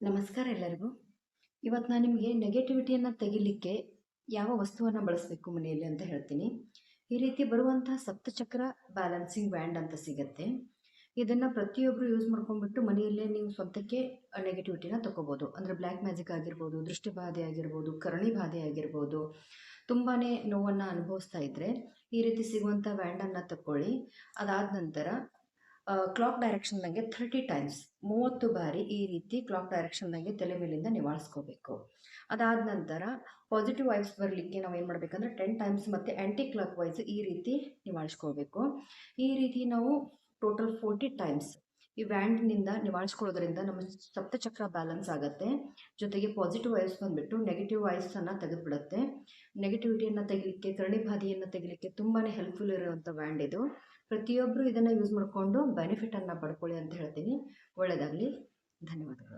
ನಮಸ್ಕಾರ ಎಲ್ಲರಿಗೂ. ಇವತ್ತು ನಾನು ನಿಮಗೆ ನೆಗೆಟಿವಿಟಿಯನ್ನು ತೆಗಿಲಿಕ್ಕೆ ಯಾವ ವಸ್ತುವನ್ನು ಬಳಸಬೇಕು ಮನೆಯಲ್ಲಿ ಅಂತ ಹೇಳ್ತೀನಿ. ಈ ರೀತಿ ಬರುವಂತಹ ಸಪ್ತಚಕ್ರ ಬ್ಯಾಲೆನ್ಸಿಂಗ್ ಬ್ಯಾಂಡ್ ಅಂತ ಸಿಗುತ್ತೆ. ಇದನ್ನು ಪ್ರತಿಯೊಬ್ಬರು ಯೂಸ್ ಮಾಡ್ಕೊಂಡ್ಬಿಟ್ಟು ಮನೆಯಲ್ಲೇ ನೀವು ಸ್ವಂತಕ್ಕೆ ನೆಗೆಟಿವಿಟಿನ ತಗೋಬೋದು. ಅಂದರೆ ಬ್ಲ್ಯಾಕ್ ಮ್ಯಾಜಿಕ್ ಆಗಿರ್ಬೋದು, ದೃಷ್ಟಿಬಾಧೆ ಆಗಿರ್ಬೋದು, ಕರಣಿ ಬಾಧೆ ಆಗಿರ್ಬೋದು, ತುಂಬಾ ನೋವನ್ನು ಅನುಭವಿಸ್ತಾ ಇದ್ದರೆ ಈ ರೀತಿ ಸಿಗುವಂಥ ಬ್ಯಾಂಡನ್ನು ತಗೊಳ್ಳಿ. ಅದಾದ ನಂತರ ಕ್ಲಾಕ್ ಡೈರೆಕ್ಷನ್ದಾಗೆ 30 ಟೈಮ್ಸ್ 30 ಬಾರಿ ಈ ರೀತಿ ಕ್ಲಾಕ್ ಡೈರೆಕ್ಷನ್ದಾಗೆ ತಲೆ ಮೇಲಿಂದ ನಿವಾಳಿಸ್ಕೋಬೇಕು. ಅದಾದ ನಂತರ ಪಾಸಿಟಿವ್ ವೈಬ್ಸ್ ಬರಲಿಕ್ಕೆ ನಾವು ಏನು ಮಾಡಬೇಕಂದ್ರೆ 10 ಟೈಮ್ಸ್ ಮತ್ತು ಆ್ಯಂಟಿ ಕ್ಲಾಕ್ ವೈಸ್ ಈ ರೀತಿ ನಿವಾಳಿಸ್ಕೋಬೇಕು. ಈ ರೀತಿ ನಾವು ಟೋಟಲ್ 40 ಟೈಮ್ಸ್ ಈ ಬ್ಯಾಂಡ್ನಿಂದ ನಿವಾಳಿಸ್ಕೊಳ್ಳೋದ್ರಿಂದ ನಮ್ಮ ಸಪ್ತಚಕ್ರ ಬ್ಯಾಲೆನ್ಸ್ ಆಗುತ್ತೆ. ಜೊತೆಗೆ ಪಾಸಿಟಿವ್ ವೈಬ್ಸ್ ಬಂದುಬಿಟ್ಟು ನೆಗೆಟಿವ್ ವೈಬ್ಸನ್ನು ತೆಗೆದುಬಿಡುತ್ತೆ. ನೆಗೆಟಿವಿಟಿಯನ್ನು ತೆಗಿಲಿಕ್ಕೆ, ಕರ್ಣಿ ಬಾಧೆಯನ್ನು ತೆಗಿಲಿಕ್ಕೆ ತುಂಬಾ ಹೆಲ್ಪ್ಫುಲ್ ಇರುವಂಥ ಬ್ಯಾಂಡ್ ಇದು. ಪ್ರತಿಯೊಬ್ಬರು ಇದನ್ನು ಯೂಸ್ ಮಾಡಿಕೊಂಡು ಬೆನಿಫಿಟನ್ನು ಪಡ್ಕೊಳ್ಳಿ ಅಂತ ಹೇಳ್ತೀನಿ. ಒಳ್ಳೆಯದಾಗಲಿ. ಧನ್ಯವಾದಗಳು.